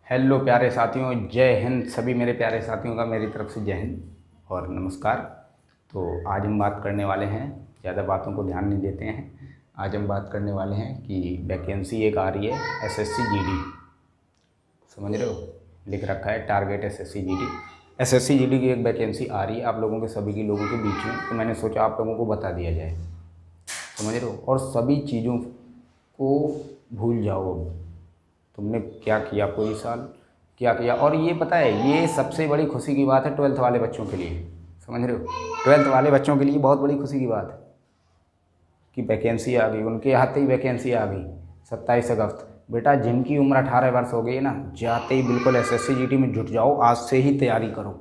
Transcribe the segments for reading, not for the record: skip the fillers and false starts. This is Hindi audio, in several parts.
हेलो प्यारे साथियों, जय हिंद। सभी मेरे प्यारे साथियों का मेरी तरफ से जय हिंद और नमस्कार। तो आज हम बात करने वाले हैं, ज़्यादा बातों को ध्यान नहीं देते हैं। आज हम बात करने वाले हैं कि वैकेंसी एक आ रही है एसएससी जीडी, समझ रहे हो, लिख रखा है target SSC GD. SSC GD की एक वैकेंसी आ रही है आप लोगों के सभी के लोगों के बीच में, तो मैंने सोचा आप लोगों को बता दिया जाए, समझ रहे हो। और सभी चीज़ों को भूल जाओ। अब तुमने क्या किया पूरी साल, क्या किया। और ये पता है, ये सबसे बड़ी खुशी की बात है ट्वेल्थ वाले बच्चों के लिए, समझ रहे हो। ट्वेल्थ वाले बच्चों के लिए बहुत बड़ी खुशी की बात है कि वैकेंसी आ गई, उनके आते ही वैकेंसी आ गई 27 अगस्त। बेटा जिनकी उम्र 18 वर्ष हो गई है ना, जाते ही बिल्कुल एसएससी जीडी में जुट जाओ, आज से ही तैयारी करो।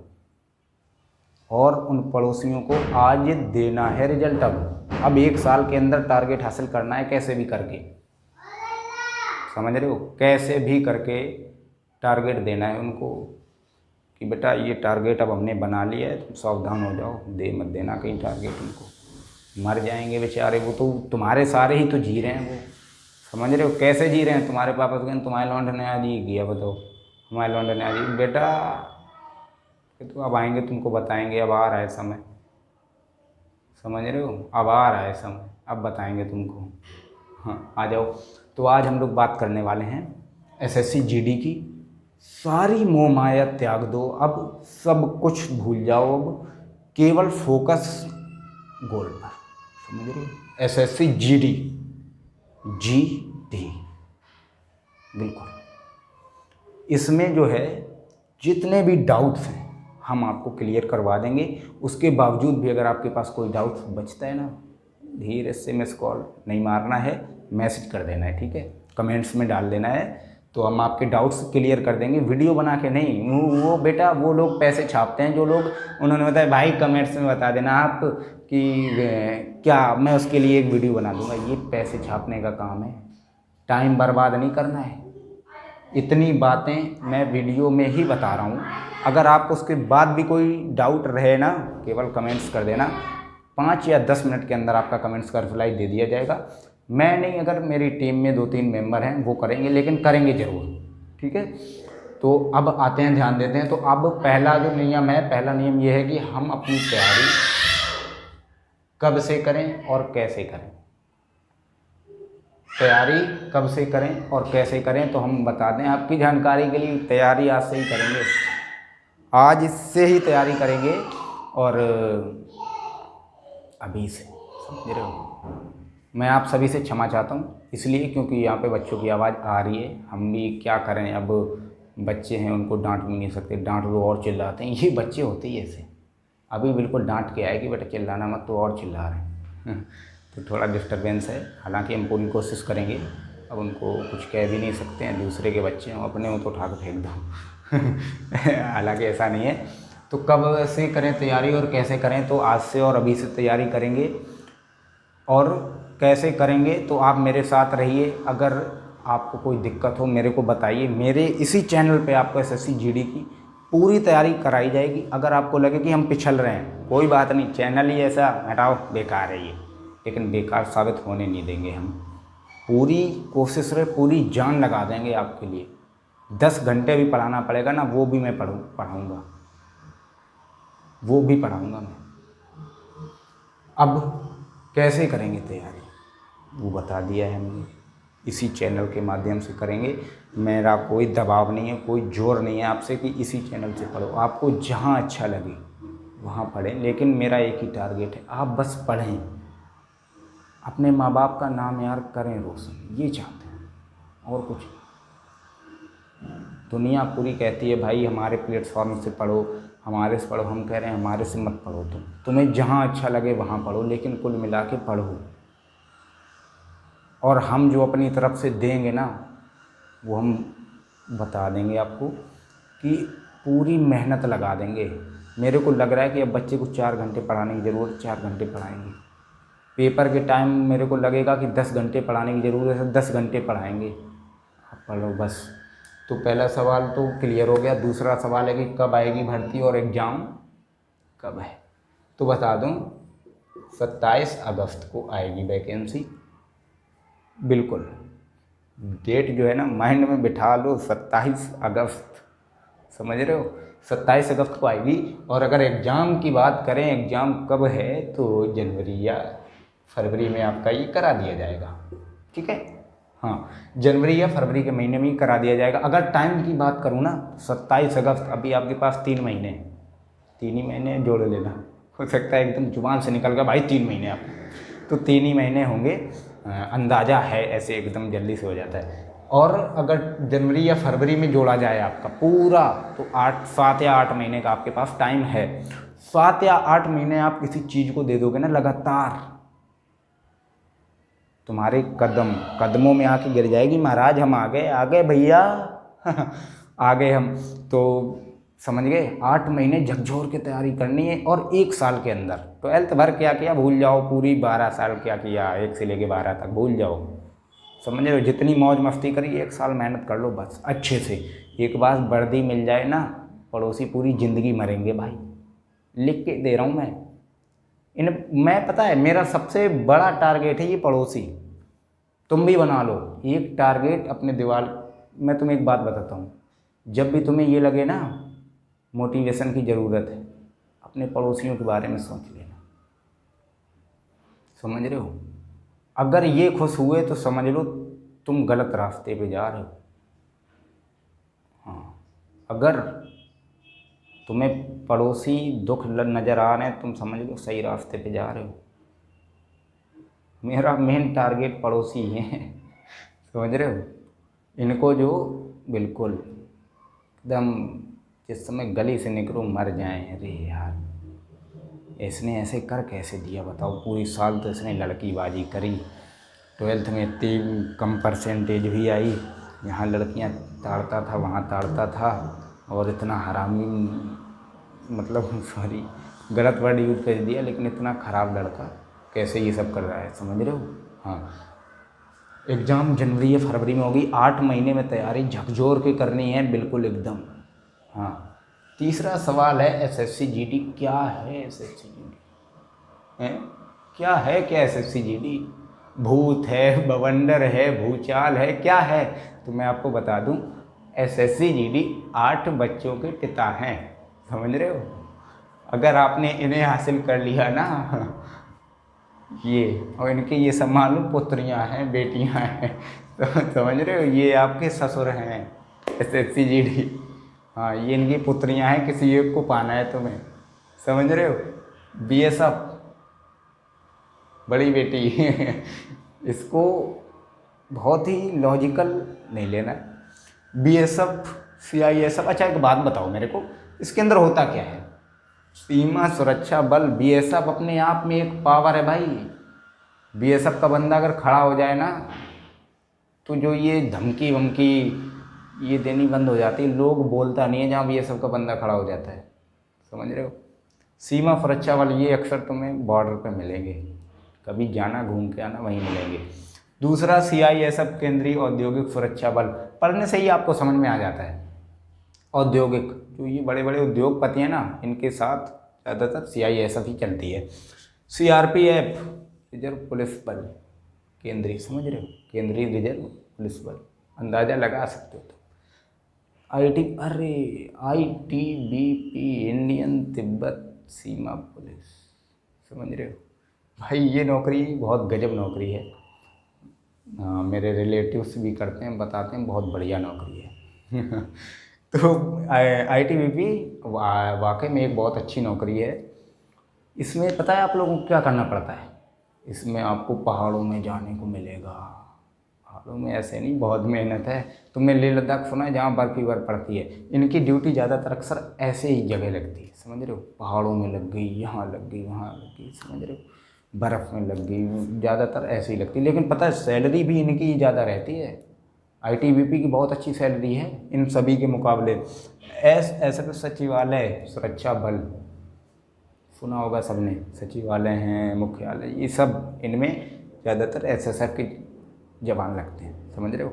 और उन पड़ोसियों को आज देना है रिजल्ट। अब 1 साल के अंदर टारगेट हासिल करना है, कैसे भी करके, समझ रहे हो, कैसे भी करके टारगेट देना है उनको कि बेटा ये टारगेट अब हमने बना लिया है, तुम सावधान हो जाओ, दे मत देना कहीं टारगेट उनको। मर जाएंगे बेचारे, वो तो तुम्हारे सारे ही तो जी रहे हैं वो, समझ रहे हो। कैसे जी रहे हैं, तुम्हारे पापा तो कहते तुम्हारे लौंडे ने आज ये किया, बताओ हमारे लौंडे ने आज बेटा कि तो अब आएंगे तुमको बताएंगे, अब आ रहा है समय, समझ रहे हो, अब आ रहा है समय, अब बताएंगे तुमको। हाँ आ जाओ। तो आज हम लोग बात करने वाले हैं एसएससी जीडी की। सारी मोह माया त्याग दो, अब सब कुछ भूल जाओ, अब केवल फोकस गोल पर, समझ रहे हो। एसएससी जीडी, जी डी, बिल्कुल। इसमें जो है जितने भी डाउट्स हैं हम आपको क्लियर करवा देंगे। उसके बावजूद भी अगर आपके पास कोई डाउट्स बचता है ना, धीरे से मिस कॉल नहीं मारना है, मैसेज कर देना है, ठीक है, कमेंट्स में डाल देना है, तो हम आपके डाउट्स क्लियर कर देंगे। वीडियो बना के नहीं, वो बेटा वो लोग पैसे छापते हैं जो लोग, उन्होंने बताया भाई कमेंट्स में बता देना आप कि क्या मैं उसके लिए एक वीडियो बना दूंगा। ये पैसे छापने का काम है, टाइम बर्बाद नहीं करना है। इतनी बातें मैं वीडियो में ही बता रहा हूँ। अगर आपको उसके बाद भी कोई डाउट रहे ना, केवल कमेंट्स कर देना, 5 या 10 मिनट के अंदर आपका कमेंट्स का रिप्लाई दे दिया जाएगा। मैं नहीं, अगर मेरी टीम में 2-3 मेंबर हैं वो करेंगे, लेकिन करेंगे ज़रूर, ठीक है। तो अब आते हैं, ध्यान देते हैं। तो अब पहला जो नियम है, पहला नियम ये है कि हम अपनी तैयारी कब से करें और कैसे करें। तैयारी कब से करें और कैसे करें तो हम बता दें आपकी जानकारी के लिए। तैयारी आज से ही करेंगे, आज इससे ही तैयारी करेंगे, और अभी से, समझ रहे हो। मैं आप सभी से क्षमा चाहता हूँ, इसलिए क्योंकि यहाँ पे बच्चों की आवाज़ आ रही है, हम भी क्या करें। अब बच्चे हैं, उनको डांट भी नहीं सकते, डांट दो और चिल्लाते हैं, ये बच्चे होते ही ऐसे। अभी बिल्कुल डांट के आए कि बेटा चिल्लाना मत, तो और चिल्ला रहे हैं तो थोड़ा डिस्टरबेंस है, हालांकि हम पूरी कोशिश करेंगे। अब उनको कुछ कह भी नहीं सकते हैं, दूसरे के बच्चे हैं, अपने हो तो उठा के फेंक दो हालांकि ऐसा नहीं है। तो कब से करें तैयारी और कैसे करें, तो आज से और अभी से तैयारी करेंगे। और कैसे करेंगे तो आप मेरे साथ रहिए। अगर आपको कोई दिक्कत हो मेरे को बताइए, मेरे इसी चैनल पे आपको एसएससी जीडी की पूरी तैयारी कराई जाएगी। अगर आपको लगे कि हम पिछल रहे हैं, कोई बात नहीं, चैनल ही ऐसा, हटाओ, बेकार है ये, लेकिन बेकार साबित होने नहीं देंगे हम। पूरी कोशिश रहे, पूरी जान लगा देंगे आपके लिए। 10 घंटे भी पढ़ाना पड़ेगा ना, वो भी मैं पढ़ाऊँगा, वो भी पढ़ाऊँगा मैं। अब कैसे करेंगे तैयारी वो बता दिया है हमने, इसी चैनल के माध्यम से करेंगे। मेरा कोई दबाव नहीं है, कोई जोर नहीं है आपसे कि इसी चैनल से पढ़ो। आपको जहाँ अच्छा लगे वहाँ पढ़ें, लेकिन मेरा एक ही टारगेट है, आप बस पढ़ें, अपने माँ बाप का नाम यार करें रोशन, ये चाहते हैं, और कुछ। दुनिया पूरी कहती है भाई हमारे प्लेटफॉर्म से पढ़ो, हमारे से पढ़ो, हम कह रहे हैं हमारे से मत पढ़ो, तुम्हें जहाँ अच्छा लगे वहाँ पढ़ो, लेकिन कुल मिला के पढ़ो। और हम जो अपनी तरफ से देंगे ना, वो हम बता देंगे आपको कि पूरी मेहनत लगा देंगे। मेरे को लग रहा है कि अब बच्चे को 4 घंटे पढ़ाने की ज़रूरत, 4 घंटे पढ़ाएंगे। पेपर के टाइम मेरे को लगेगा कि 10 घंटे पढ़ाने की ज़रूरत है, 10 घंटे पढ़ाएंगे। आप पढ़ो बस। तो पहला सवाल तो क्लियर हो गया। दूसरा सवाल है कि कब आएगी भर्ती और एग्ज़ाम कब है। तो बता दूं, 27 अगस्त को आएगी वैकेंसी, बिल्कुल। डेट जो है ना माइंड में बिठा लो, 27 अगस्त, समझ रहे हो, 27 अगस्त को आएगी। और अगर एग्ज़ाम की बात करें, एग्ज़ाम कब है तो जनवरी या फरवरी में आपका ये करा दिया जाएगा, ठीक है। हाँ, जनवरी या फरवरी के महीने में ही करा दिया जाएगा। अगर टाइम की बात करूँ ना, 27 अगस्त, अभी आपके पास 3 महीने, 3 ही महीने जोड़ लेना, हो सकता है एकदम जुबान से निकल गया भाई 3 महीने आप, तो 3 ही महीने होंगे, अंदाज़ा है, ऐसे एकदम जल्दी से हो जाता है। और अगर जनवरी या फरवरी में जोड़ा जाए आपका पूरा, तो 7 या 8 महीने का आपके पास टाइम है। 7 या 8 महीने आप किसी चीज़ को दे दोगे ना लगातार, तुम्हारे कदमों में आके गिर जाएगी, महाराज हम आ गए भैया आ गए हम। तो समझ गए, 8 महीने झकझोर के तैयारी करनी है। और 1 साल के अंदर 12th भर क्या किया भूल जाओ, पूरी 12 साल क्या किया, 1 से लेके 12 तक भूल जाओ, समझ रहे हो। जितनी मौज मस्ती करी, 1 साल मेहनत कर लो बस अच्छे से। एक बार वर्दी मिल जाए ना, पड़ोसी पूरी ज़िंदगी मरेंगे भाई, लिख के दे रहा हूँ मैं पता है मेरा सबसे बड़ा टारगेट है ये पड़ोसी। तुम भी बना लो एक टारगेट अपने दीवार। मैं तुम्हें एक बात बताता हूँ, जब भी तुम्हें ये लगे ना मोटिवेशन की ज़रूरत है, अपने पड़ोसियों के बारे में सोच लेना, समझ रहे हो। अगर ये खुश हुए तो समझ लो तुम गलत रास्ते पे जा रहे हो। हाँ, अगर तुम्हें पड़ोसी दुख नज़र आ रहे हैं, तुम समझ लो सही रास्ते पे जा रहे हो। मेरा मेन टारगेट पड़ोसी ही है समझ रहे हो। इनको जो बिल्कुल एकदम जिस समय गली से निकलो मर जाएं, अरे यार इसने ऐसे कर कैसे दिया बताओ। पूरी साल तो इसने लड़कीबाजी करी, 12th में इतनी कम परसेंटेज भी आई, यहाँ लड़कियाँ ताड़ता था वहाँ ताड़ता था, और इतना हरामी, मतलब सॉरी गलत वर्ड यूज कर दिया, लेकिन इतना ख़राब लड़का कैसे ये सब कर रहा है, समझ रहे हो। हाँ, एग्ज़ाम जनवरी या फरवरी में होगी, 8 महीने में तैयारी झकझोर के करनी है बिल्कुल एकदम। हाँ, तीसरा सवाल है एसएससी जीडी। क्या है एसएससी जीडी? क्या है, क्या एसएससी जीडी? भूत है, बवंडर है, भूचाल है, क्या है? तो मैं आपको बता दूं, एसएससी जीडी 8 बच्चों के पिता हैं, समझ रहे हो। अगर आपने इन्हें हासिल कर लिया ना ये, और इनके ये सब मालूम पुत्रियां हैं, बेटियां हैं तो समझ रहे हो, ये आपके ससुर हैं एसएससी जीडी। हाँ, ये इनकी पुत्रियां हैं, किसी एक को पाना है तुम्हें, समझ रहे हो। बीएसएफ बड़ी बेटी इसको बहुत ही लॉजिकल नहीं लेना। बीएसएफ, सीआईएसएफ, अच्छा एक बात बताओ मेरे को, इसके अंदर होता क्या है? सीमा सुरक्षा बल, बीएसएफ अपने आप में एक पावर है भाई। बीएसएफ का बंदा अगर खड़ा हो जाए ना, तो जो ये धमकी वमकी ये देनी बंद हो जाती है, लोग बोलता नहीं है जहाँ बीएसएफ का बंदा खड़ा हो जाता है, समझ रहे हो। सीमा सुरक्षा बल ये अक्सर तुम्हें बॉर्डर पे मिलेंगे, कभी जाना घूम के आना वहीं मिलेंगे। दूसरा सीआईएसएफ, केंद्रीय औद्योगिक सुरक्षा बल, पढ़ने से ही आपको समझ में आ जाता है। औद्योगिक, जो ये बड़े बड़े उद्योगपति हैं ना, इनके साथ ज़्यादातर सीआईएसएफ ही चलती है। सीआरपीएफ, रिजर्व पुलिस बल, केंद्रीय, समझ रहे हो, केंद्रीय रिजर्व पुलिस बल, अंदाज़ा लगा सकते हो। आईटीबीपी, इंडियन तिब्बत सीमा पुलिस, समझ रहे हो भाई। ये नौकरी बहुत गजब नौकरी है। मेरे रिलेटिव्स भी करते हैं, बताते हैं बहुत बढ़िया नौकरी है तो आईटीबीपी वाकई में एक बहुत अच्छी नौकरी है। इसमें पता है आप लोगों को क्या करना पड़ता है? इसमें आपको पहाड़ों में जाने को मिलेगा। पहाड़ों में ऐसे नहीं, बहुत मेहनत है। तुमने लेह लद्दाख सुना है, जहाँ बर्फ़ ही बर्फ़ पड़ती है। इनकी ड्यूटी ज़्यादातर अक्सर ऐसे ही जगह लगती है, समझ रहे हो। पहाड़ों में लग गई, यहाँ लग गई, वहाँ लग गई, समझ रहे हो, बर्फ़ में लग गई, ज़्यादातर ऐसे ही लगती है। लेकिन पता है सैलरी भी इनकी ज़्यादा रहती है। आईटीबीपी की बहुत अच्छी सैलरी है इन सभी के मुकाबले। एसएसएफ सचिवालय सुरक्षा बल, सुना होगा सबने, सचिवालय हैं, मुख्यालय, ये सब इनमें ज़्यादातर एसएसएफ के जवान लगते हैं, समझ रहे हो।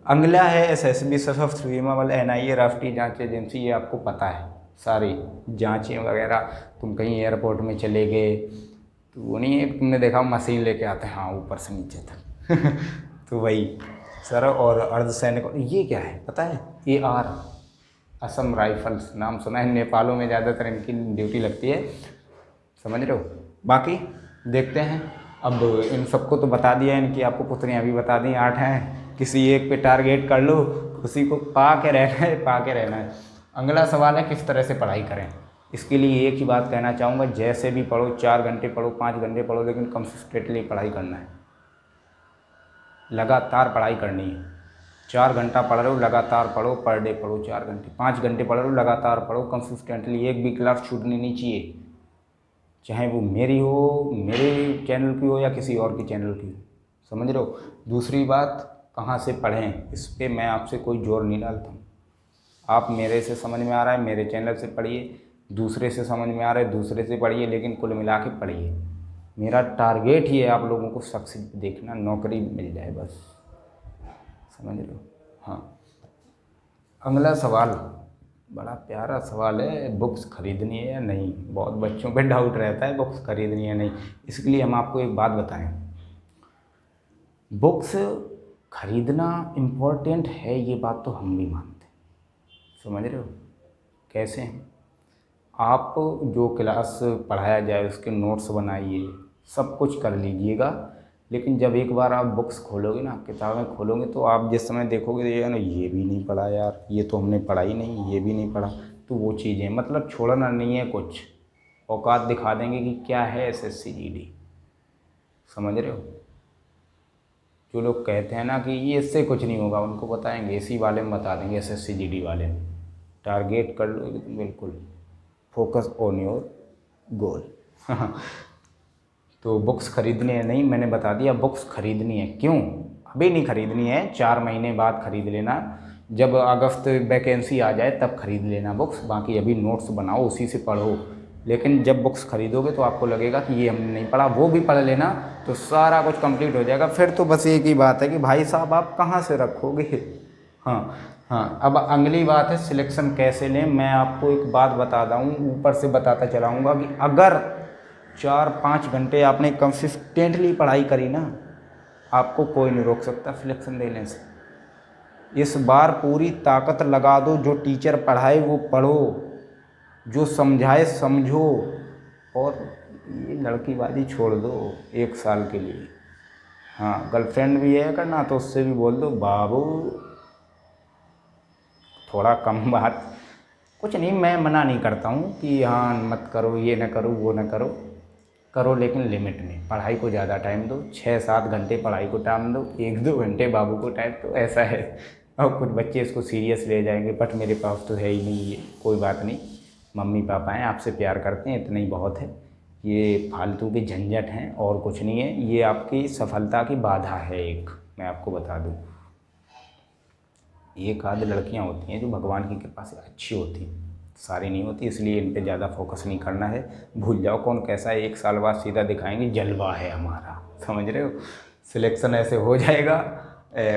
अगला है एसएसबी, सशस्त्र सीमा बल, एनआईए, राष्ट्रीय जांच एजेंसी। ये आपको पता है, सारी जांचें वगैरह। तुम कहीं एयरपोर्ट में चले गए तो वो नहीं है, तुमने देखा मशीन लेके आते हैं, हाँ, ऊपर से नीचे तक तो वही सर और अर्धसैनिक, ये क्या है पता है? AR, असम राइफल्स, नाम सुना है, नेपालों में ज़्यादातर इनकी ड्यूटी लगती है, समझ रहे हो। बाकी देखते हैं, अब इन सबको तो बता दिया, इनकी आपको पुतलियाँ भी बता दी, 8 हैं, किसी एक पे टारगेट कर लो, उसी को पा के रहना है। अगला सवाल है किस तरह से पढ़ाई करें। इसके लिए एक ही बात कहना चाहूँगा, जैसे भी पढ़ो, 4 घंटे पढ़ो, 5 घंटे पढ़ो, लेकिन कंसिस्टेंटली पढ़ाई करना है, लगातार पढ़ाई करनी है। 4 घंटा पढ़ रहे हो, लगातार पढ़ो, पर डे पढ़ो 4 घंटे, 5 घंटे पढ़ रहे हो, लगातार पढ़ो कंसिस्टेंटली, एक भी क्लास छूटनी नहीं चाहिए, चाहे वो मेरी हो, मेरे चैनल की हो या किसी और की चैनल की हो, समझ रहे हो। दूसरी बात, कहाँ से पढ़ें, इस पर मैं आपसे कोई जोर नहीं डालता हूँ। आप मेरे से समझ में आ रहा है मेरे चैनल से पढ़िए, दूसरे से समझ में आ रहा है दूसरे से पढ़िए, लेकिन कुल मिला के पढ़िए। मेरा टारगेट ही है आप लोगों को सक्सेस देखना, नौकरी मिल जाए बस, समझ रहे हो। हाँ, अगला सवाल बड़ा प्यारा सवाल है, बुक्स खरीदनी है या नहीं। बहुत बच्चों पे डाउट रहता है बुक्स खरीदनी है नहीं, इसके लिए हम आपको एक बात बताएं, बुक्स खरीदना इम्पोर्टेंट है, ये बात तो हम भी मानते हैं, समझ रहे हो। कैसे हैं आप, जो क्लास पढ़ाया जाए उसके नोट्स बनाइए, सब कुछ कर लीजिएगा, लेकिन जब एक बार आप बुक्स खोलोगे ना, किताबें खोलोगे, तो आप जिस समय देखोगे तो ये ना, ये भी नहीं पढ़ा यार, ये तो हमने पढ़ा ही नहीं, ये भी नहीं पढ़ा, तो वो चीज़ें मतलब छोड़ना नहीं है कुछ, औकात दिखा देंगे कि क्या है SSC GD, समझ रहे हो। जो लोग कहते हैं ना कि ये इससे कुछ नहीं होगा, उनको बताएंगे, इसी वाले में बता देंगे, SSC GD वाले में टारगेट कर लो बिल्कुल, फोकस ऑन योर गोल। तो बुक्स खरीदनी है नहीं, मैंने बता दिया, बुक्स खरीदनी है। क्यों? अभी नहीं खरीदनी है, 4 महीने बाद खरीद लेना, जब अगस्त वैकेंसी आ जाए तब खरीद लेना बुक्स, बाकी अभी नोट्स बनाओ, उसी से पढ़ो। लेकिन जब बुक्स खरीदोगे तो आपको लगेगा कि ये हमने नहीं पढ़ा, वो भी पढ़ लेना, तो सारा कुछ कंप्लीट हो जाएगा। फिर तो बस एक ही बात है कि भाई साहब आप कहाँ से रखोगे। हाँ, अब अगली बात है सिलेक्शन कैसे लें। मैं आपको एक बात बताता हूँ, ऊपर से बताता चलाऊँगा कि अगर 4-5 घंटे आपने कंसिस्टेंटली पढ़ाई करी ना, आपको कोई नहीं रोक सकता सिलेक्शन देने से। इस बार पूरी ताकत लगा दो, जो टीचर पढ़ाए वो पढ़ो, जो समझाए समझो, और ये लड़कीबाजी छोड़ दो 1 साल के लिए। हाँ, गर्लफ्रेंड भी है करना तो उससे भी बोल दो, बाबू थोड़ा कम बात, कुछ नहीं, मैं मना नहीं करता हूँ कि हाँ मत करो, ये ना करो, वो ना करो, करो लेकिन लिमिट में। पढ़ाई को ज़्यादा टाइम दो, 6-7 घंटे पढ़ाई को टाइम दो, 1-2 घंटे बाबू को टाइम दो, ऐसा है। और कुछ बच्चे इसको सीरियस ले जाएंगे, बट मेरे पास तो है ही नहीं ये, कोई बात नहीं, मम्मी पापा हैं, आपसे प्यार करते हैं, इतना ही बहुत है। ये फालतू के झंझट हैं और कुछ नहीं है, ये आपकी सफलता की बाधा है एक, मैं आपको बता दूँ। एक आध लड़कियां होती हैं जो भगवान की कृपा से अच्छी होती हैं, सारी नहीं होती, इसलिए इन पे ज़्यादा फोकस नहीं करना है। भूल जाओ कौन कैसा है, 1 साल बाद सीधा दिखाएंगे जलवा है हमारा, समझ रहे हो। सिलेक्शन ऐसे हो जाएगा।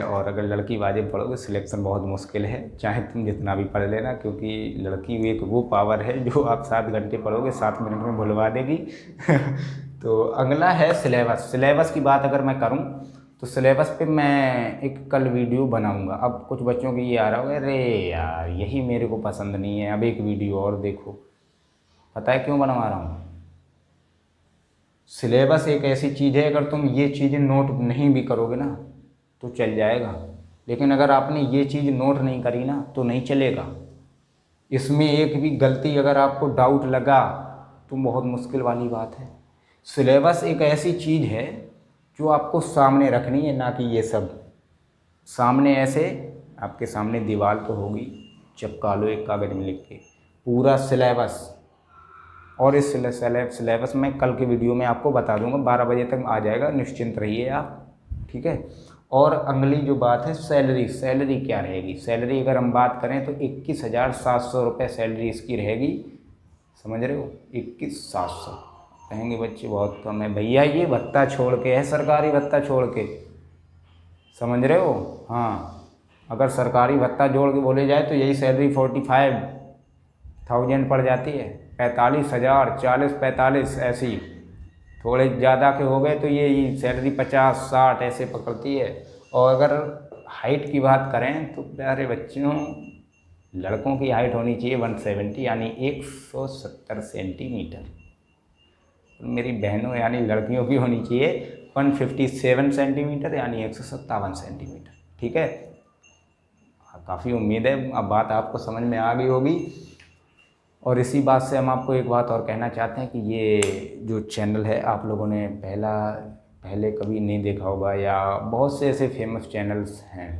और अगर लड़की बाजी पढ़ोगे सिलेक्शन बहुत मुश्किल है, चाहे तुम जितना भी पढ़ लेना, क्योंकि लड़की एक वो पावर है जो आप 7 घंटे पढ़ोगे 7 मिनट में भुलवा देगी। तो अगला है सिलेबस। सिलेबस की बात अगर मैं करूँ तो सिलेबस पे मैं एक कल वीडियो बनाऊंगा। अब कुछ बच्चों की ये आ रहा होगा, अरे यार यही मेरे को पसंद नहीं है, अब एक वीडियो और देखो। पता है क्यों बनवा रहा हूँ? सिलेबस एक ऐसी चीज़ है, अगर तुम ये चीज़ें नोट नहीं भी करोगे ना तो चल जाएगा, लेकिन अगर आपने ये चीज़ नोट नहीं करी ना तो नहीं चलेगा। इसमें एक भी गलती अगर आपको डाउट लगा तो बहुत मुश्किल वाली बात है। सिलेबस एक ऐसी चीज़ है जो आपको सामने रखनी है, ना कि ये सब सामने ऐसे आपके सामने दीवार तो होगी, चिपका लो एक कागज़ में लिख के पूरा सिलेबस। और इस सिलेबस में कल के वीडियो में आपको बता दूंगा, 12 बजे तक आ जाएगा, निश्चिंत रहिए आप, ठीक है। और अगली जो बात है सैलरी क्या रहेगी। सैलरी अगर हम बात करें तो 21,700 रुपये सैलरी इसकी रहेगी, समझ रहे हो। 21,700 कहेंगे बच्चे बहुत कम है, भैया ये भत्ता छोड़ के है, सरकारी भत्ता छोड़ के, समझ रहे हो। हाँ, अगर सरकारी भत्ता जोड़ के बोले जाए तो यही सैलरी 45,000 पड़ जाती है, 45,000, 40-45 ऐसी। थोड़े ज़्यादा के हो गए तो ये सैलरी 50-60 ऐसे पकड़ती है। और अगर हाइट की बात करें तो प्यारे बच्चों, लड़कों की हाइट होनी चाहिए 170 यानी 170 सेंटीमीटर। मेरी बहनों यानी लड़कियों की होनी चाहिए 157 सेंटीमीटर यानी 157 सेंटीमीटर। ठीक है, काफ़ी उम्मीद है अब बात आपको समझ में आ गई होगी। और इसी बात से हम आपको एक बात और कहना चाहते हैं कि ये जो चैनल है आप लोगों ने पहले कभी नहीं देखा होगा, या बहुत से ऐसे फेमस चैनल्स हैं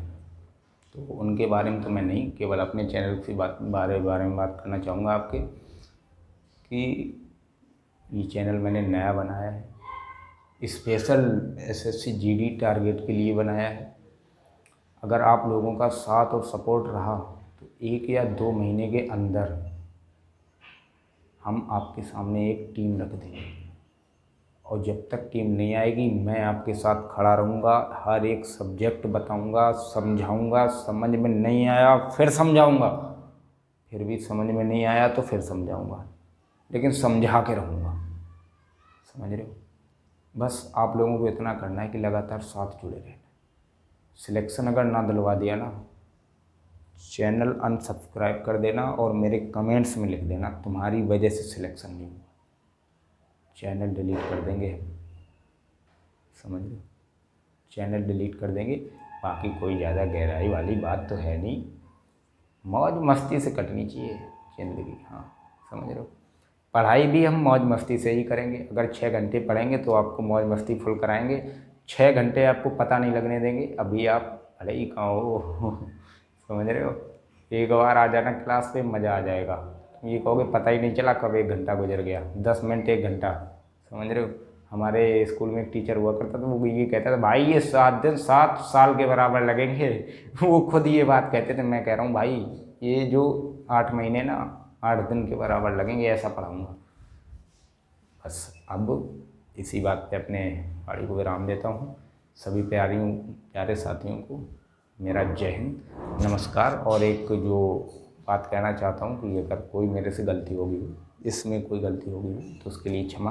तो उनके बारे में तो मैं नहीं, केवल अपने चैनल की बारे में बात करना चाहूँगा आपके, कि ये चैनल मैंने नया बनाया है, स्पेशल एसएससी जीडी टारगेट के लिए बनाया है। अगर आप लोगों का साथ और सपोर्ट रहा तो 1 या 2 महीने के अंदर हम आपके सामने एक टीम रख देंगे, और जब तक टीम नहीं आएगी मैं आपके साथ खड़ा रहूँगा, हर एक सब्जेक्ट बताऊँगा, समझाऊँगा, समझ में नहीं आया फिर समझाऊँगा, फिर भी समझ में नहीं आया तो फिर समझाऊँगा, लेकिन समझा के रहूँगा। समझ रहे हो? बस आप लोगों को इतना करना है कि लगातार साथ जुड़े रहना। सिलेक्शन अगर ना दिलवा दिया ना, चैनल अनसब्सक्राइब कर देना और मेरे कमेंट्स में लिख देना तुम्हारी वजह से सिलेक्शन नहीं हुआ, चैनल डिलीट कर देंगे। समझ लो, चैनल डिलीट कर देंगे। बाकी कोई ज़्यादा गहराई वाली बात तो है नहीं, मौज मस्ती से कटनी चाहिए ज़िंदगी। हाँ, समझ रहे हो? पढ़ाई भी हम मौज मस्ती से ही करेंगे। अगर 6 घंटे पढ़ेंगे तो आपको मौज मस्ती फुल कराएंगे, 6 घंटे आपको पता नहीं लगने देंगे। अभी आप भले ही कहाँ हो समझ रहे हो? एक बार आ जाना क्लास पे, मज़ा आ जाएगा। ये कहोगे पता ही नहीं चला कब 1 घंटा गुजर गया, 10 मिनट 1 घंटा। समझ रहे हो? हमारे स्कूल में एक टीचर हुआ करता था, वो ये कहता था भाई ये 7 दिन 7 साल के बराबर लगेंगे वो खुद ये बात कहते थे। मैं कह रहा हूँ भाई ये जो 8 महीने ना 8 दिन के बराबर लगेंगे, ऐसा पढ़ाऊँगा। बस अब इसी बात पे अपने वाणी को विराम देता हूँ। सभी प्यारे साथियों को मेरा जय हिंद, नमस्कार। और एक जो बात कहना चाहता हूँ कि अगर कोई मेरे से गलती होगी, इसमें कोई गलती होगी तो उसके लिए क्षमा।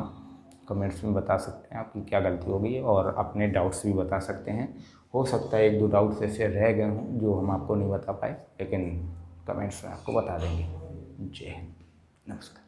कमेंट्स में बता सकते हैं आपकी क्या गलती होगी, और अपने डाउट्स भी बता सकते हैं। हो सकता है 1-2 डाउट्स ऐसे रह गए हों जो हम आपको नहीं बता पाए, लेकिन कमेंट्स में आपको बता देंगे। जय हिंद, नमस्कार।